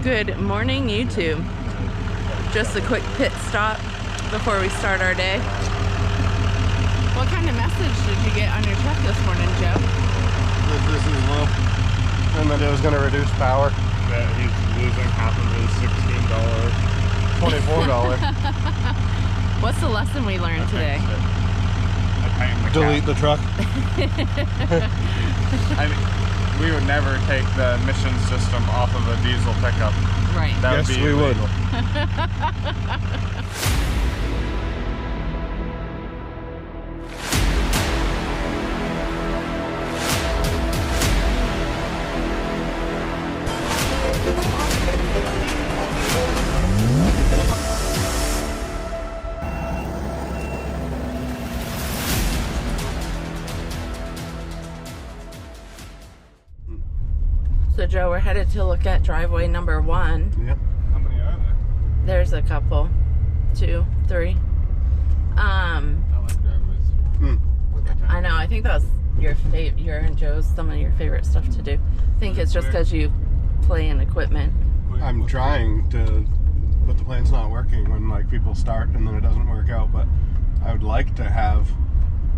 Good morning, YouTube. Just a quick pit stop before we start our day. What kind of message did you get on your truck this morning, Joe? That this is low, and that it was going to reduce power. That he's losing half of his $24. What's the lesson we learned today? Delete the truck. I mean, we would never take the emission system off of a diesel pickup. Right. That Yes, would be we would. illegal. So Joe, we're headed to look at driveway number 1. Yep. How many are there? There's a couple. 2, 3. I like driveways. I know, I think that was your and Joe's some of your favorite stuff to do. I think it's just because you play in equipment. I'm trying to, but the plan's not working when like people start and then it doesn't work out. But I would like to have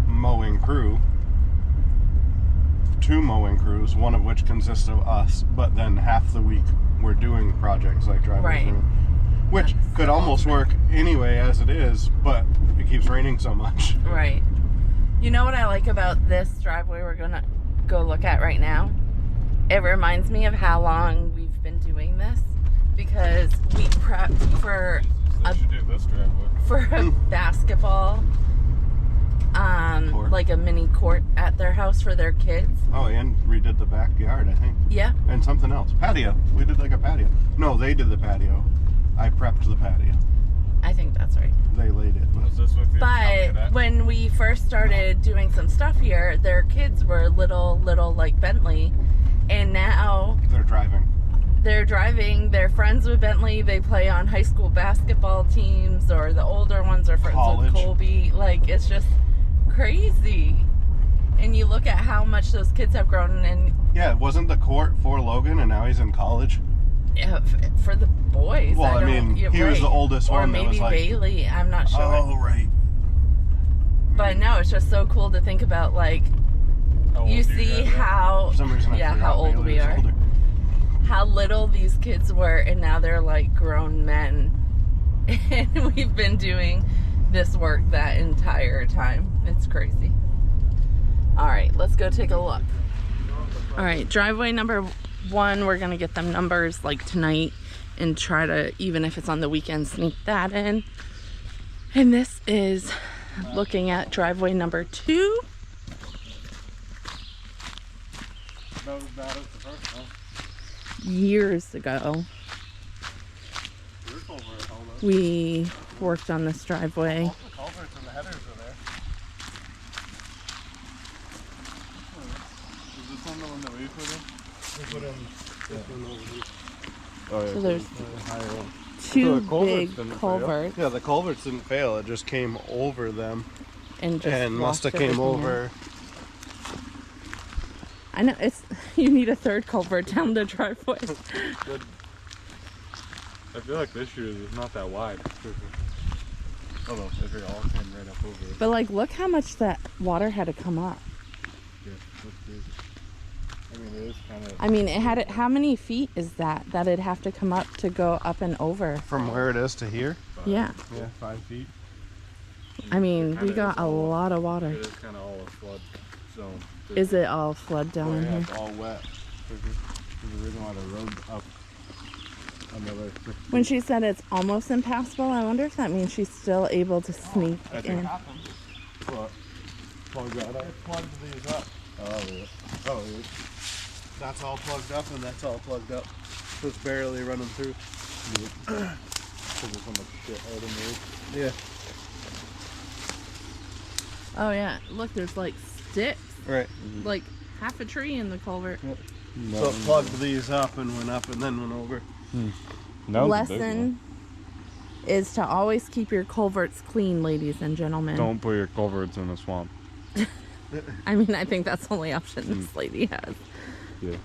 mowing crew, 2 mowing crews, one of which consists of us, but then half the week we're doing projects like driveways, Right. which That's could almost work anyway as it is, but it keeps raining so much. Right. You know what I like about this driveway we're gonna go look at right now? It reminds me of how long we've been doing this, because we prepped for They should do this driveway. a basketball, Court. like a mini court at their house for their kids. Oh, and redid the backyard, I think. Yeah. And something else. Patio. We did like a patio. No, they did the patio. I prepped the patio. I think that's right. They laid it. Was this with you? But when we first started doing some stuff here, their kids were little like Bentley, and now They're driving. they're driving. They're friends with Bentley. They play on high school basketball teams, or the older ones are friends College. with Colby. Like, it's just crazy. And you look at how much those kids have grown, and Yeah, wasn't the court for Logan and now he's in college? for the boys. Well, I mean, yeah, he was the oldest or one that maybe was like- Bailey. I'm not sure. Oh, right. But no, it's just so cool to think about, like, How old you do see guys are? how, For some reason, I yeah, forgot how old Bailey we was are. older. How little these kids were, and now they're like grown men. And we've been doing this work that entire time. It's crazy. All right, let's go take a look. All right, driveway number 1, we're gonna get them numbers like tonight and try to, even if it's on the weekend, sneak that in. And this is looking at driveway number 2. Not as bad as the first one. Years ago, Your culvert held up. we worked on this driveway. All the culverts and the headers are there. Is this one the one that we put in? We put in this one over here. Oh, yeah. So there's Higher one. 2 the culverts big didn't fail. culverts Yeah, the culverts didn't fail. It just came over them and just and must have washed came everything out. over. I know, it's, you need a 3rd culvert down the driveway. Good. I feel like this year is not that wide. Although, if it all came right up over it. But like, look how much that water had to come up. Yeah, that's crazy. I mean, it is kind of... I mean, it had it. How many feet is that it'd have to come up to go up and over? From where it is to here? Yeah. Yeah, 5 feet. I mean, we Kinda got is a all- lot of water. It is kind of all a flood zone. Is it all flood down Oh, in yeah, here? it's all wet. There's a reason why the road's up another 6 When feet. she said it's almost impassable, I wonder if that means she's still able to sneak I think in. What? Plug that up? Plugged these up. Oh, yeah. Oh, yeah. That's all plugged up and that's all plugged up. So it's barely running through. Because there's so much shit out in there. Yeah. Oh yeah, look, there's like sticks, Right. like half a tree in the culvert. So it plugged these up and went up and then went over. Lesson is to always keep your culverts clean, ladies and gentlemen. Don't put your culverts in a swamp. I mean, I think that's the only option this lady has. Yeah.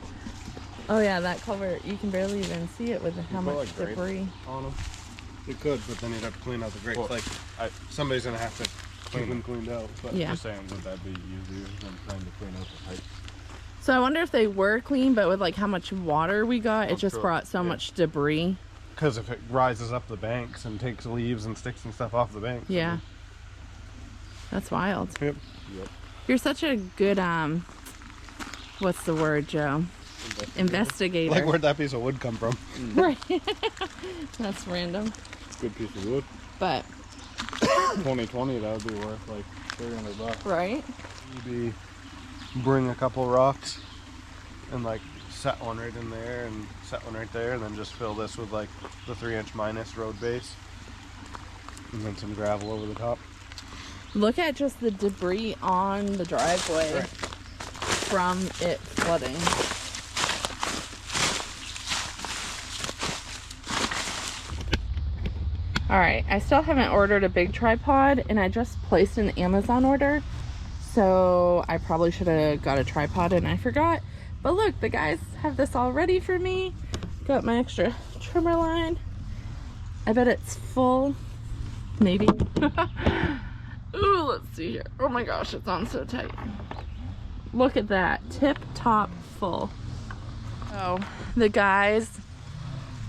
Oh yeah, that culvert, you can barely even see it with how You put, much like, grates debris. on them. You could, but then you'd have to clean out the grates. Well, like, somebody's gonna have to keep them cleaned out. But Yeah. Just saying, would that be easier than trying to clean out the pipe? So I wonder if they were clean, but with like how much water we got, it just sure. brought so much debris. because if it rises up the banks and takes leaves and sticks and stuff off the banks. Yeah. That's wild. Yep. Yep. You're such a good, what's the word, Joe? Investigator. Like, where'd that piece of wood come from? Right. That's random. Good piece of wood. But, 2020, that would be worth like $300. right? Maybe bring a couple rocks and like set one right in there and set one right there, and then just fill this with like the 3-inch minus road base, and then some gravel over the top. Look at just the debris on the driveway Right. from it flooding. Alright, I still haven't ordered a big tripod, and I just placed an Amazon order. So I probably should have got a tripod and I forgot. But look, the guys have this all ready for me. Got my extra trimmer line. I bet it's full. Maybe. Ooh, let's see here. Oh my gosh, it's on so tight. Look at that. Tip top full. Oh, the guys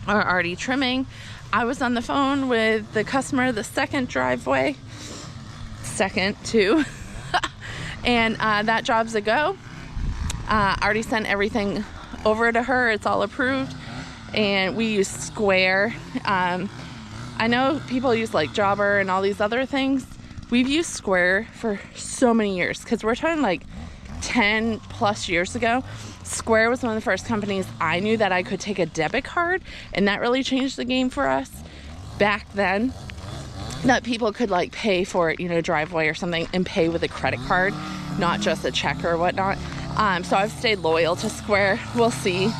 are already trimming. I was on the phone with the customer, the second driveway. Second, too. And that job's a go. Already sent everything over to her. It's all approved. And we use Square. I know people use like Jobber and all these other things. We've used Square for so many years, because we're talking like 10 plus years ago. Square was one of the first companies I knew that I could take a debit card, and that really changed the game for us back then. That people could like pay for it, you know, driveway or something, and pay with a credit card, not just a check or whatnot. So I've stayed loyal to Square. We'll see.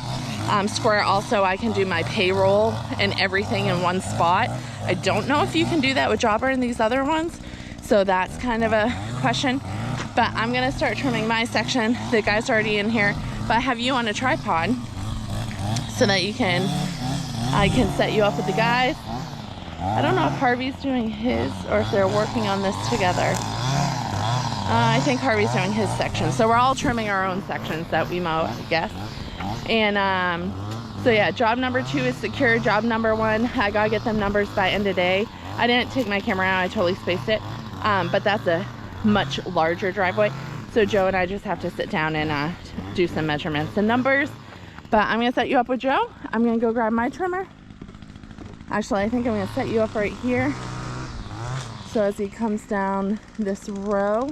Square also, I can do my payroll and everything in one spot. I don't know if you can do that with Jobber and these other ones, so that's kind of a question. But I'm gonna start trimming my section. The guy's already in here, but I have you on a tripod so that I can set you up with the guys. I don't know if Harvey's doing his or if they're working on this together. I think Harvey's doing his section. So we're all trimming our own sections that we mow, I guess. And so yeah, job number 2 is secure. Job number 1, I gotta get them numbers by end of day. I didn't take my camera out, I totally spaced it. But that's a much larger driveway. So Joe and I just have to sit down and do some measurements and numbers. But I'm gonna set you up with Joe. I'm gonna go grab my trimmer. Actually, I think I'm gonna set you up right here. So as he comes down this row,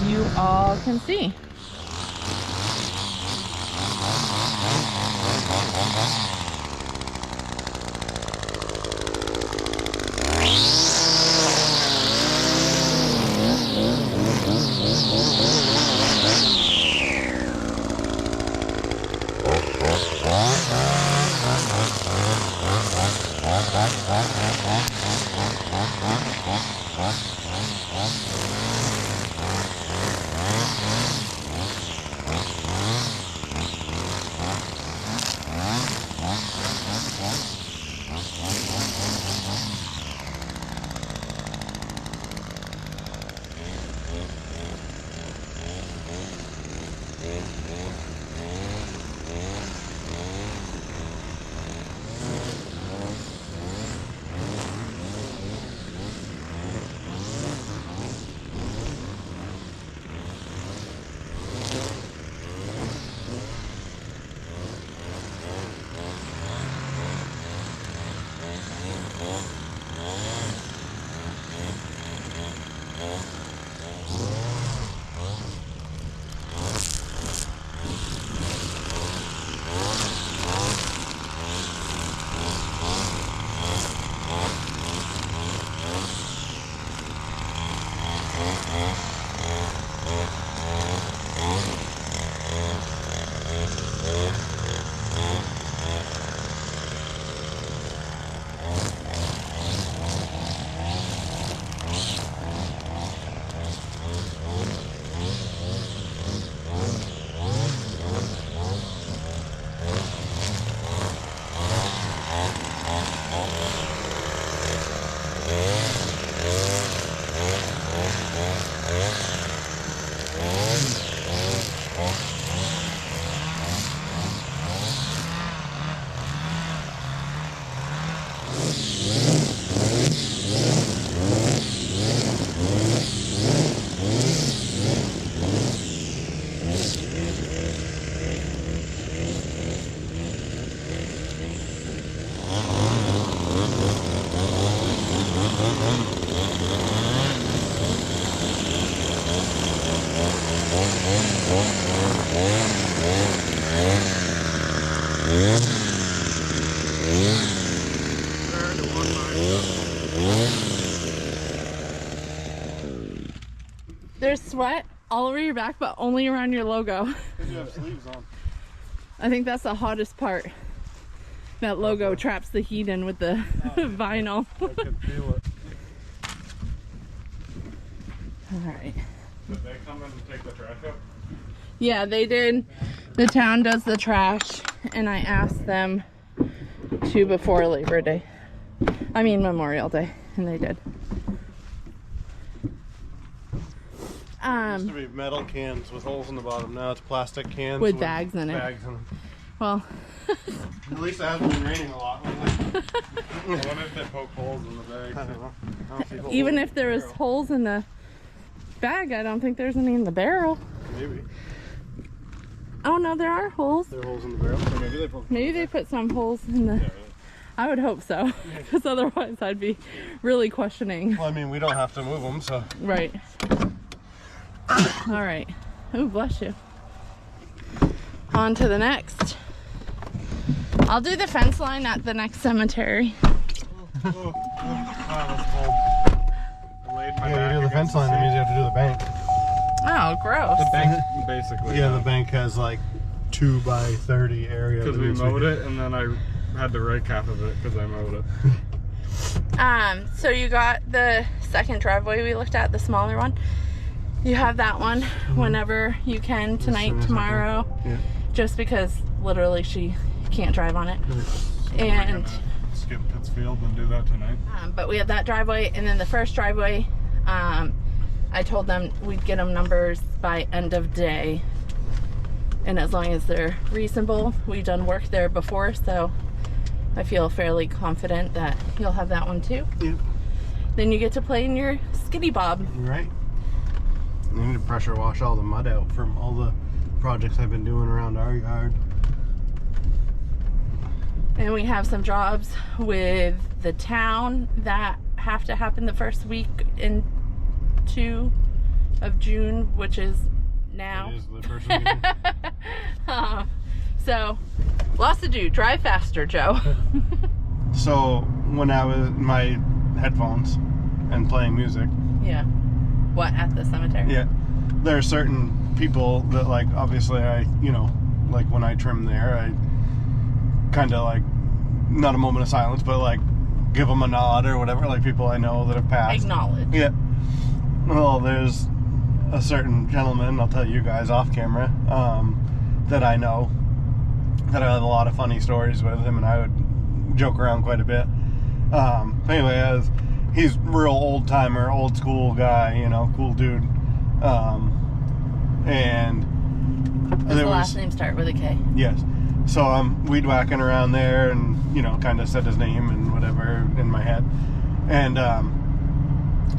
you all can see. There's sweat all over your back, but only around your logo. Because you have sleeves on. I think that's the hottest part. That logo traps the heat in with the vinyl. I can feel it. Alright. Did they come in and take the trash out? Yeah, they did. The town does the trash, and I asked them to before Labor Day. I mean Memorial Day, and they did. Used to be metal cans with holes in the bottom. Now it's plastic cans With bags in it. Bags in them. Well, At least it hasn't been raining a lot lately. I wonder if they poke holes in the bag. I don't know. I don't see holes even in if the there was barrel. holes in the bag, I don't think there's any in the barrel. Maybe. Oh no, there are holes. There are holes in the barrel. So maybe they poked. Maybe they put some holes in the... I would hope so, because otherwise I'd be really questioning. Well, I mean, we don't have to move them, so. Right. All right. Oh, bless you. On to the next. I'll do the fence line at the next cemetery. Oh, that's cold. I laid my Yeah, back you do the fence against line, that seat. means you have to do the bank. Oh, gross. The bank, basically. Yeah, the bank has like 2 by 30 area. Because that we needs to mowed be- it, and then I had to rake half of it because I mowed it. So you got the second driveway we looked at, the smaller one. You have that one whenever you can, soon tonight, as I can. tomorrow, Yeah. just because literally she can't drive on it. And Skip Pittsfield and do that tonight. but we have that driveway, and then the first driveway, I told them we'd get them numbers by end of day, and as long as they're reasonable, we've done work there before, so I feel fairly confident that you'll have that one too. Yeah. Then you get to play in your skiddy bob. Right. I need to pressure wash all the mud out from all the projects I've been doing around our yard. And we have some jobs with the town that have to happen the first week in 2 of June, which is now. It is the first week. So, lots to do. Drive faster, Joe. So when I was in my headphones and playing music, Yeah. What, at the cemetery? yeah, there are certain people that, like, obviously I, you know, like when I trim there, I kind of like, not a moment of silence, but like give them a nod or whatever, like people I know that have passed. Acknowledge. Yeah. Well, there's a certain gentleman, I'll tell you guys off camera, that I know, that I have a lot of funny stories with him, and I would joke around quite a bit. Anyway, he's real old timer, old school guy, you know, cool dude. And Does the last name start with a K? yes. So I'm weed whacking around there, and you know, kind of said his name and whatever in my head, and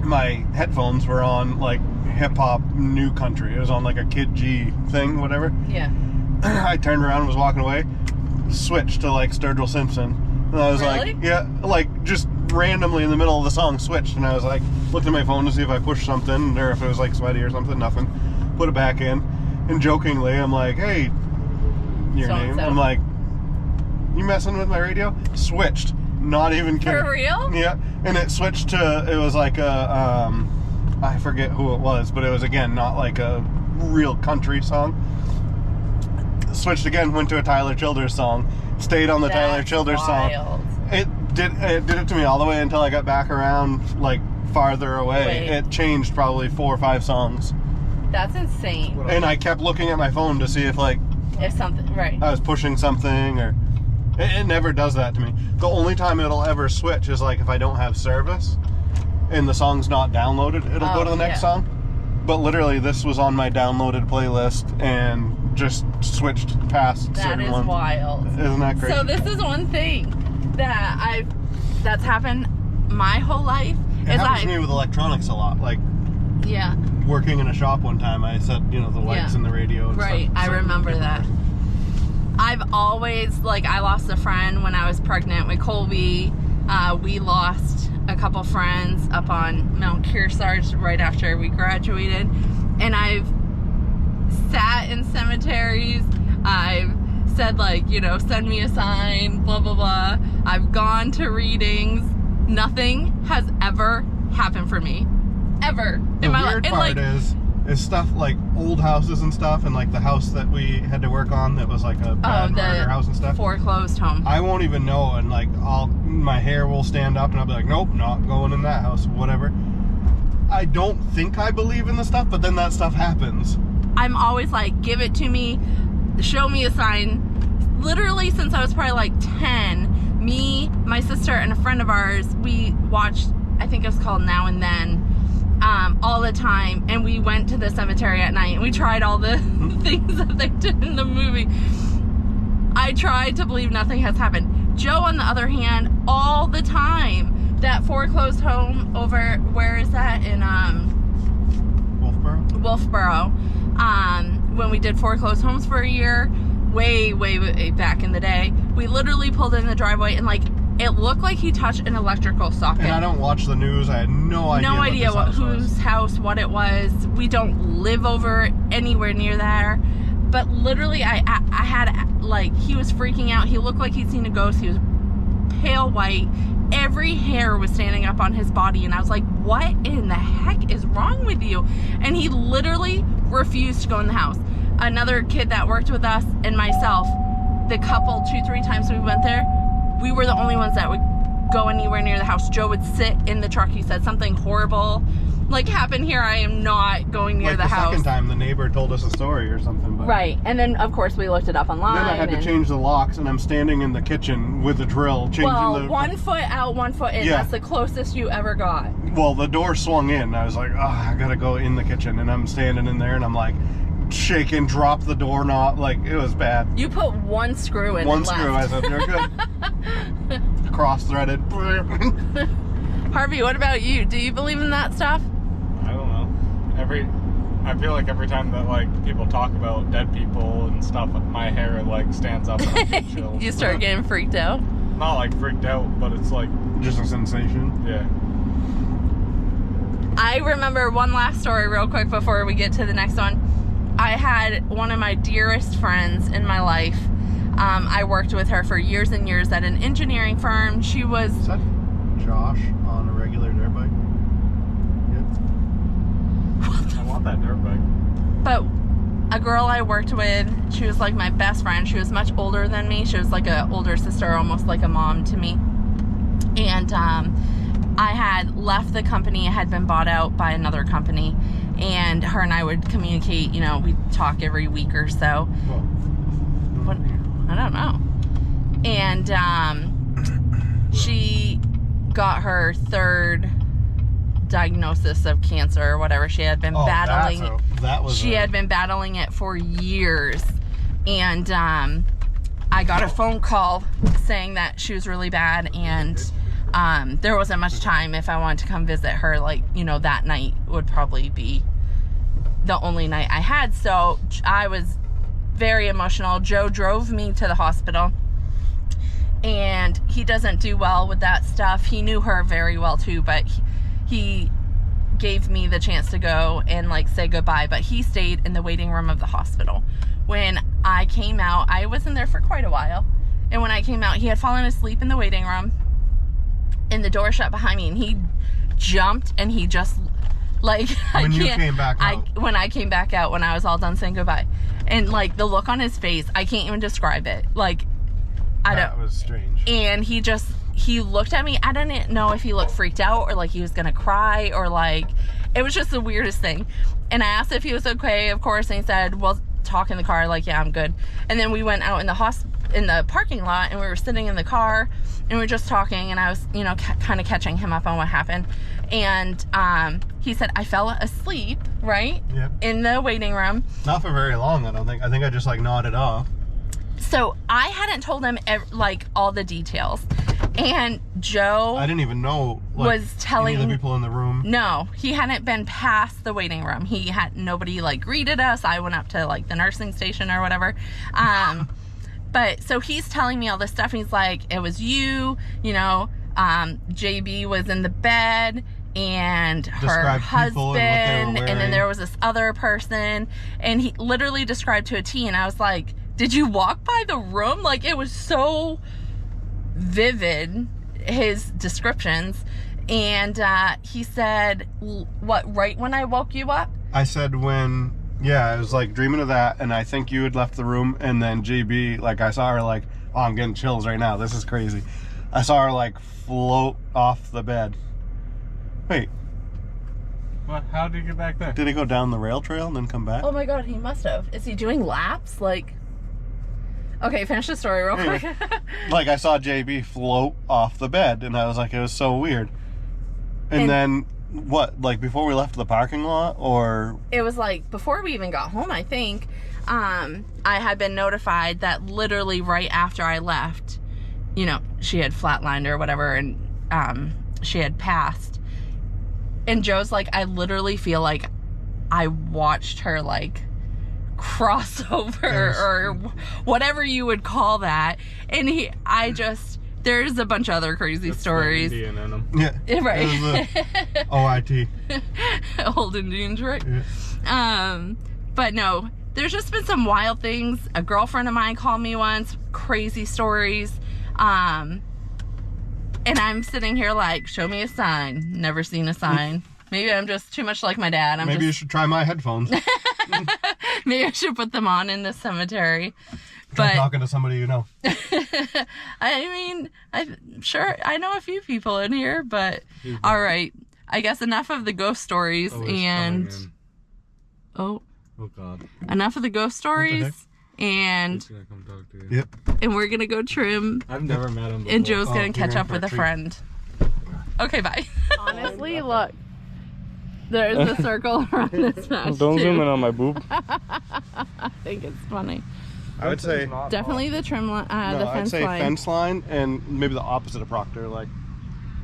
my headphones were on like hip hop new country. It was on like a Kid G thing, whatever. Yeah. I turned around and was walking away, switched to like Sturgill Simpson, and I was Really? like, yeah, like just randomly in the middle of the song switched, and I was like, looked at my phone to see if I pushed something or if it was like sweaty or something. Nothing. Put it back in, and jokingly I'm like, hey, your name? So-and-so. I'm like, you messing with my radio? Switched. Not even kidding. For real? Yeah, and it switched to, it was like a, I forget who it was, but it was again not like a real country song. Switched again, went to a Tyler Childers song, stayed on the Tyler That's Childers wild. song. It did it to me all the way until I got back around like farther away. Wait. It changed probably 4 or 5 songs, That's insane. and I kept looking at my phone to see if like If something, right. I was pushing something, or it never does that to me. The only time it'll ever switch is like if I don't have service and the song's not downloaded, it'll go to the next yeah. song. But literally this was on my downloaded playlist and just switched past That certain is ones. wild. Isn't that crazy? So this is one thing that that's happened my whole life. It happens to me with electronics a lot. Like Yeah. working in a shop one time, I set, you know, the lights Yeah. and the radio and Right, stuff. I so remember different. that. I've always, like, I lost a friend when I was pregnant with Colby. We lost a couple friends up on Mount Kearsarge right after we graduated. And I've sat in cemeteries. said, like, you know, send me a sign, blah, blah, blah. I've gone to readings. Nothing has ever happened for me. Ever. The weird part is stuff like old houses and stuff, and like the house that we had to work on that was like a bad murder house and stuff. Foreclosed home. I won't even know, and like my hair will stand up and I'll be like, nope, not going in that house, whatever. I don't think I believe in the stuff, but then that stuff happens. I'm always like, give it to me, show me a sign. Literally since I was probably like 10, me, my sister, and a friend of ours, we watched, I think it was called Now and Then, all the time, and we went to the cemetery at night and we tried all the things that they did in the movie. I tried to believe nothing has happened. Joe, on the other hand, all the time. That foreclosed home over, where is that? In Wolfboro. When we did foreclosed homes for a year, way back in the day, we literally pulled in the driveway and like it looked like he touched an electrical socket. And I don't watch the news. I had no idea. Whose house, what it was. We don't live over anywhere near there. But literally, I had, like, he was freaking out. He looked like he'd seen a ghost. He was pale white. Every hair was standing up on his body. And I was like, what in the heck is wrong with you? And he literally refused to go in the house. Another kid that worked with us and myself, the couple, 2-3 times we went there, we were the only ones that would go anywhere near the house. Joe would sit in the truck. He said something horrible like happened here. I am not going near the house. Second time the neighbor told us a story or something. But right. And then of course we looked it up online. Then I had to change the locks, and I'm standing in the kitchen with a drill changing the 1 foot out, 1 foot in. Yeah. That's the closest you ever got. Well, the door swung in. I was like, oh, I gotta go in the kitchen, and I'm standing in there and I'm like shaking, drop the doorknob, like it was bad. You put one screw in. One screw. I said, you're good. Cross threaded. Harvey, what about you? Do you believe in that stuff? I don't know. I feel like every time that like people talk about dead people and stuff, my hair like stands up and I get chills. You start getting freaked out? Not like freaked out, but it's like just a sensation. Yeah. I remember one last story real quick before we get to the next one. I had one of my dearest friends in my life. I worked with her for years and years at an engineering firm. She was... Is that Josh on a regular dirt bike? Yeah. I want that dirt bike. But a girl I worked with, she was like my best friend. She was much older than me. She was like an older sister, almost like a mom to me. And I had left the company. It had been bought out by another company. And her and I would communicate, you know, we'd talk every week or so. What? I don't know. And she got her third diagnosis of cancer or whatever. She had been battling it. She had been battling it for years. And I got a phone call saying that she was really bad, and there wasn't much time. If I wanted to come visit her, like, you know, that night would probably be the only night I had. So I was very emotional. Joe drove me to the hospital, and he doesn't do well with that stuff. He knew her very well too, but he gave me the chance to go and like say goodbye, but he stayed in the waiting room of the hospital. When I came out, I was in there for quite a while, and when I came out, he had fallen asleep in the waiting room and the door shut behind me, and he jumped and he just like when you came back out. When I came back out, when I was all done saying goodbye, and like the look on his face, I can't even describe it. Like that was strange. And he looked at me. I didn't know if he looked freaked out or like he was gonna cry, or like it was just the weirdest thing. And I asked if he was okay, of course, and he said, well, talk in the car, like, yeah, I'm good. And then we went out in the parking lot, and we were sitting in the car and we were just talking, and I was, you know, kind of catching him up on what happened. And he said, I fell asleep, right? Yep. In the waiting room. Not for very long, I don't think. I think I just like nodded off. So I hadn't told him like all the details, and Joe, I didn't even know was telling any of the people in the room. No, he hadn't been past the waiting room. He had nobody like greeted us. I went up to like the nursing station or whatever. But so he's telling me all this stuff, and he's like, it was you know, JB was in the bed, and her husband, and then there was this other person, and he literally described to a T, and I was like, did you walk by the room? Like, it was so vivid, his descriptions. And he said, what, right when I woke you up? I said I was like dreaming of that, and I think you had left the room, and then GB, like, I saw her like, oh, I'm getting chills right now. This is crazy. I saw her like float off the bed. Wait, What? How did he get back there? did he go down the rail trail and then come back? Oh my God, he must have. Is he doing laps? Like, okay, finish the story real quick. Like, I saw JB float off the bed, and I was like, it was so weird. And then, what, like before we left the parking lot, or? It was like before we even got home, I think. I had been notified that literally right after I left, you know, she had flatlined or whatever, and she had passed. And Joe's like, I literally feel like I watched her like cross over or whatever you would call that. And there's a bunch of other crazy stories. Indian in him. Yeah. Right. OIT. Old Indians, right? Yeah. But no, there's just been some wild things. A girlfriend of mine called me once, crazy stories. And I'm sitting here like, show me a sign. Never seen a sign. Maybe I'm just too much like my dad. Maybe you should try my headphones. Maybe I should put them on in the cemetery. Try talking to somebody you know. I mean, I'm sure I know a few people in here, but all right. I guess enough of the ghost stories Oh God. enough of the ghost stories, and He's gonna come talk to you. Yep. and we're gonna go trim, I've never met him before. and Joe's gonna you're catch in up for with a a treat. friend. Okay, bye. Honestly, look, there's a circle around this patch. Don't too. zoom in on my boob. I think it's funny. I would say Definitely the trim line, the I'd fence say line. fence line, and maybe the opposite of Proctor, like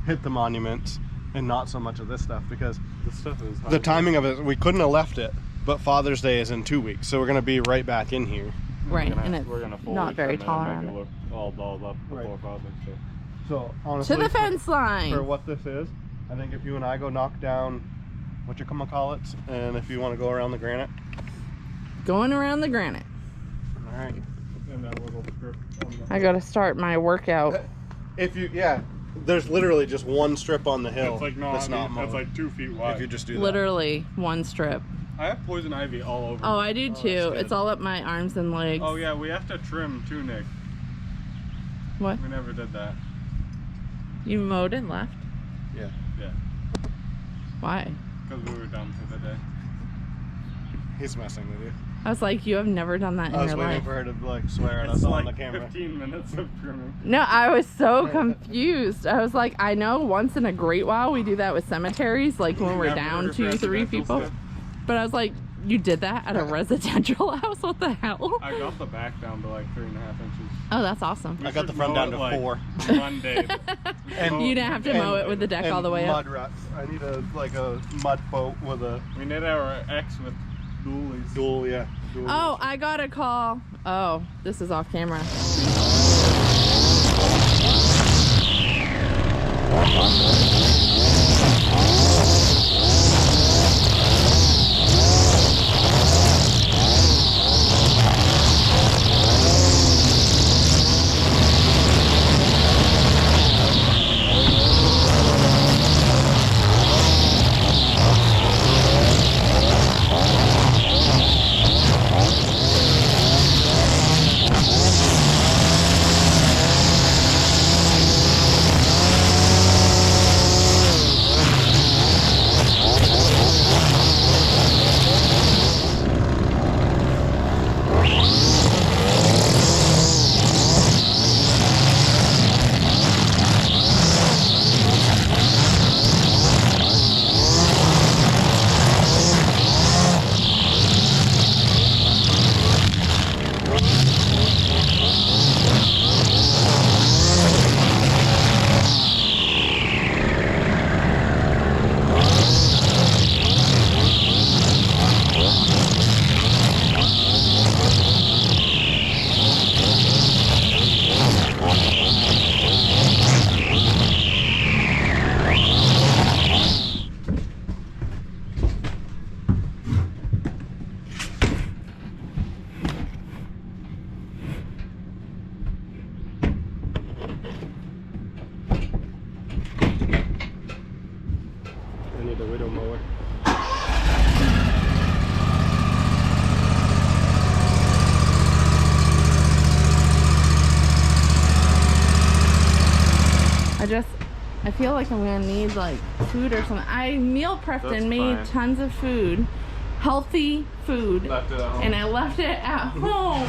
hit the monuments and not so much of this stuff, because This stuff is the timing of it, we couldn't have left it, but Father's Day is in 2 weeks, so we're gonna be right back in here. Right, and it's we're gonna not very tall and around make it. it look all dolled up before Right. Father's Day. So honestly, To the fence line. for what this is, I think if you and I go knock down what you call it, and if you want to go around the granite, Going around the granite. all right. And that little strip on the I gotta start my workout. If you, there's literally just one strip on the hill. It's like that's not mowed. that's like 2 feet wide. If you just do that. Literally one strip. I have poison ivy all over. Oh, me. I do that's too. good. It's all up my arms and legs. Oh yeah, we have to trim too, Nick. What? We never did that. You mowed and left? Yeah. Yeah, Why? because we were done for the day. He's messing with you. I was like, you have never done that in I was your waiting life. for her to like swear at It's us like on the camera. 15 minutes of trimming. No, I was so confused. I was like, I know once in a great while we do that with cemeteries, like when we're Never down for 2-3 residential people. stuff. But I was like, you did that at a residential house? What the hell? I got the back down to like 3.5 inches. Oh, that's awesome. I got the should front mow down it, to like, 4. One day. And You didn't have to mow it with the deck all the way up? mud ruts. I need a mud boat with a We need our X with dualies. dual. Oh, I got a call. Oh, this is off camera. I feel like I'm gonna need like food or something. I meal prepped That's and made fine. tons of food, healthy food, Left it at home. and I left it at home.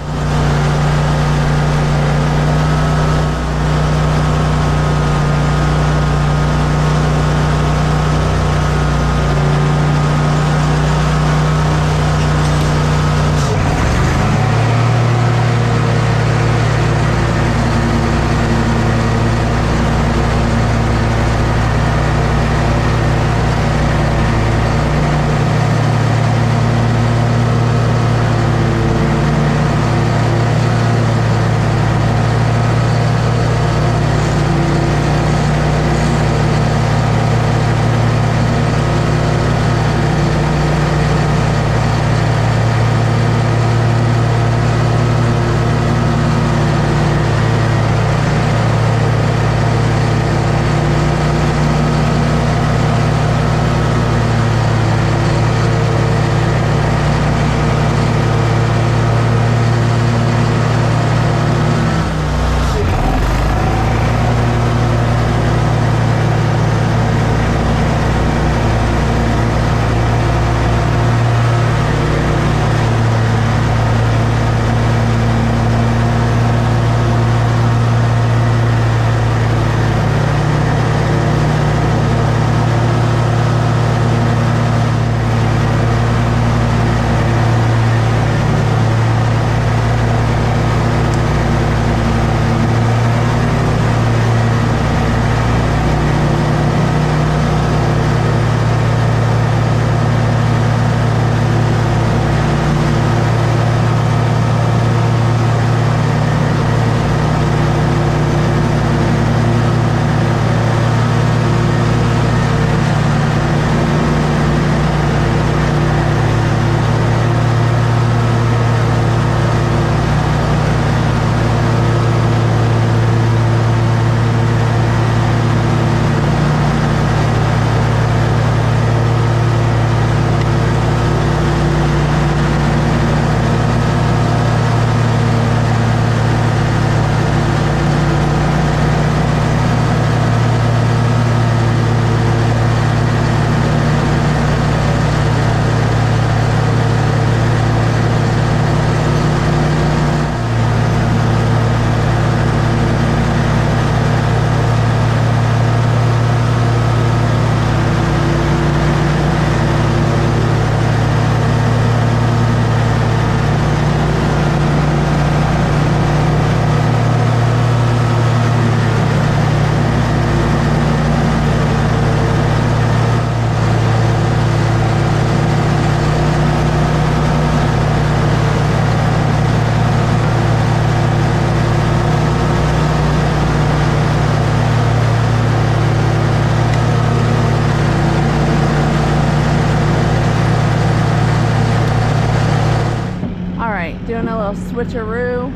Doing a little switcheroo.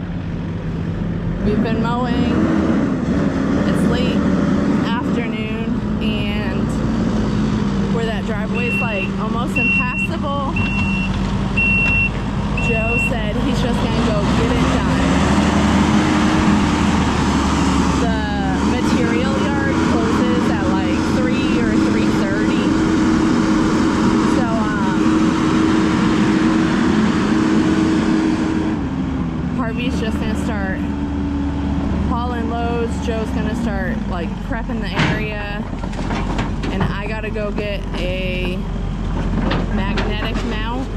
We've been mowing. It's late afternoon and where that driveway's like almost impassable, Joe said he's just gonna go get it done. The material yard closes at like 3 or 3:30. Harvey's just gonna start hauling loads. Joe's gonna start like prepping the area, and I gotta go get a magnetic mount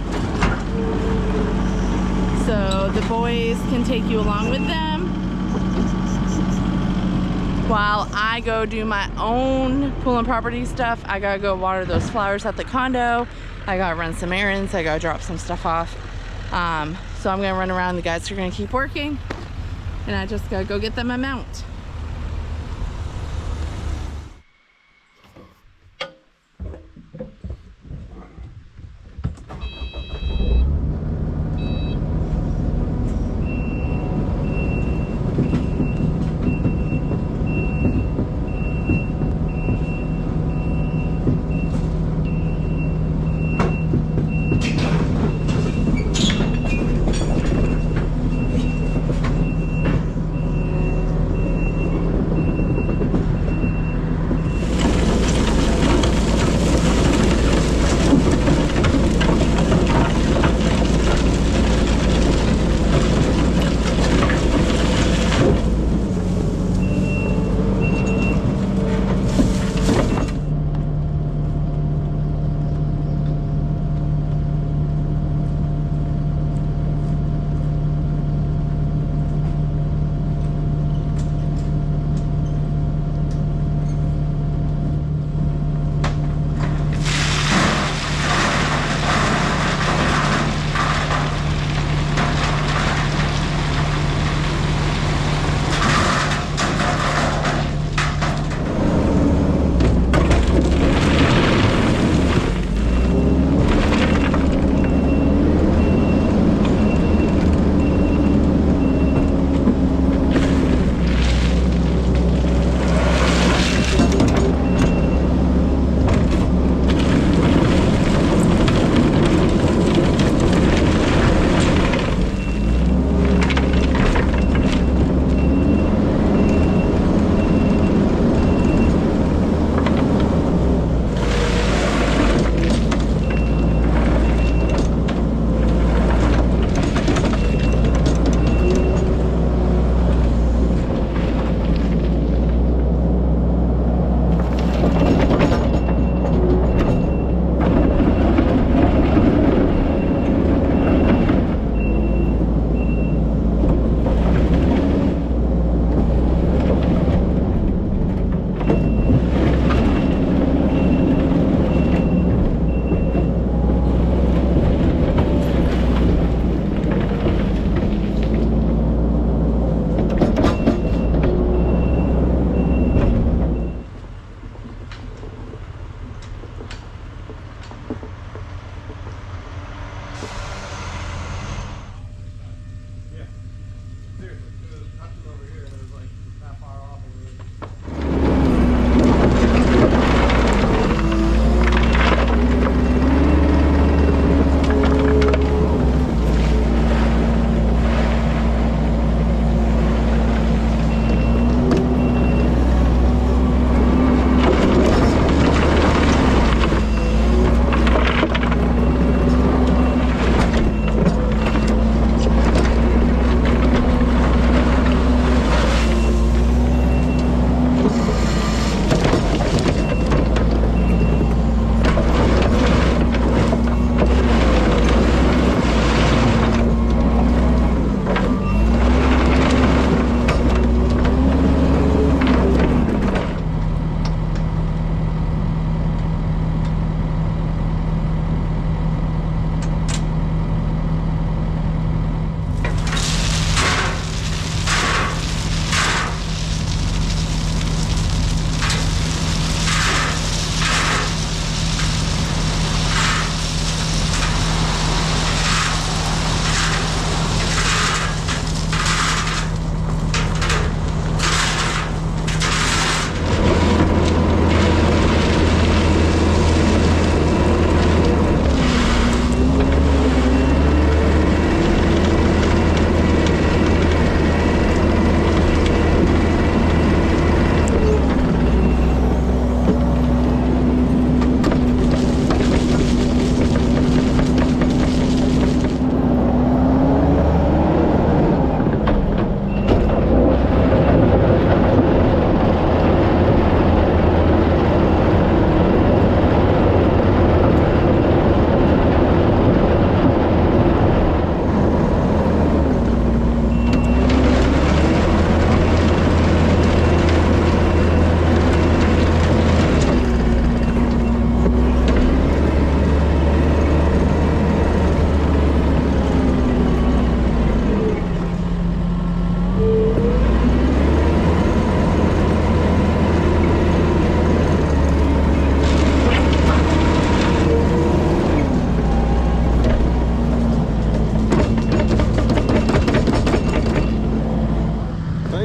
so the boys can take you along with them while I go do my own pool and property stuff. I gotta go water those flowers at the condo. I gotta run some errands. I gotta drop some stuff off. So I'm gonna run around. The guys are gonna keep working, and I just gotta go get them a mount.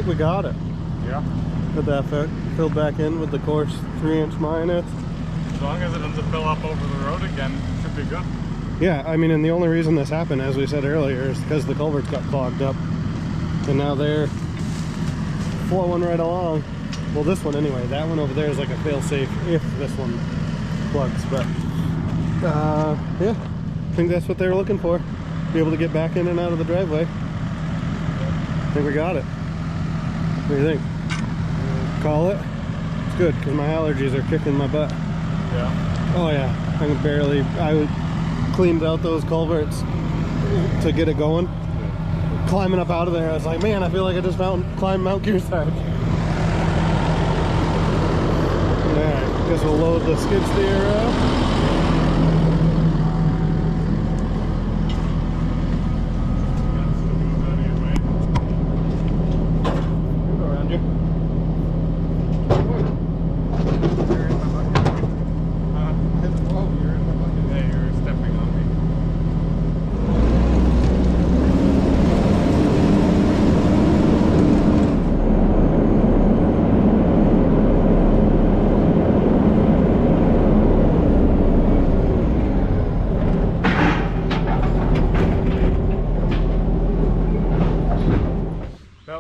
think we got it. Yeah. Put that filled back in with the course 3" minus. As long as it doesn't fill up over the road again, it should be good. Yeah, I mean, and the only reason this happened, as we said earlier, is because the culverts got clogged up. And now they're flowing right along. Well, this one anyway. That one over there is like a fail-safe if this one plugs. But, yeah, I think that's what they were looking for. Be able to get back in and out of the driveway. I think we got it. What do you think? Call it? It's good, because my allergies are kicking my butt. Yeah. Oh yeah, I cleaned out those culverts to get it going. Yeah. Climbing up out of there, I was like, man, I feel like I just climbed Mount Kearsarge. Alright, guess we'll load the skid steer up.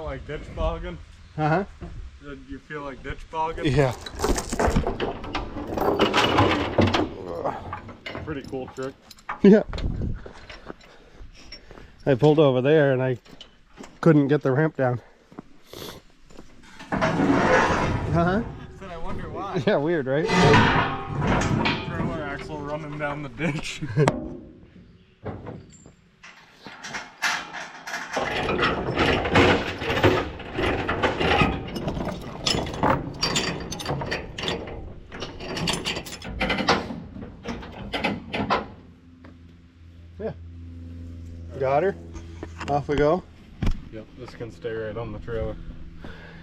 Like ditch bogging? Uh-huh. Did you feel like ditch bogging? Yeah. Pretty cool trick. Yeah. I pulled over there and I couldn't get the ramp down. Uh-huh. Said I wonder why. Yeah, weird, right? Trailer axle running down the ditch. Yeah. Got her. Off we go. Yep, this can stay right on the trailer.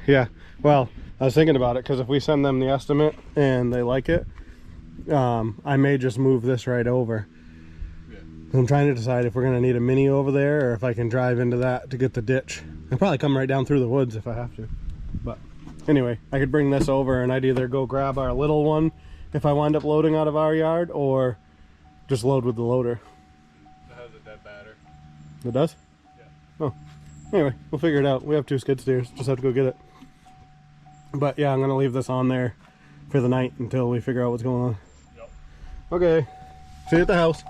Yeah. Well, I was thinking about it because if we send them the estimate and they like it, I may just move this right over. Yeah. I'm trying to decide if we're going to need a mini over there or if I can drive into that to get the ditch. I'll probably come right down through the woods if I have to. But anyway, I could bring this over and I'd either go grab our little one if I wind up loading out of our yard or just load with the loader. It has a dead batter. It does? Yeah. Oh. Anyway, we'll figure it out. We have 2 skid steers. Just have to go get it. But yeah, I'm going to leave this on there for the night until we figure out what's going on. Yep. Okay. See you at the house.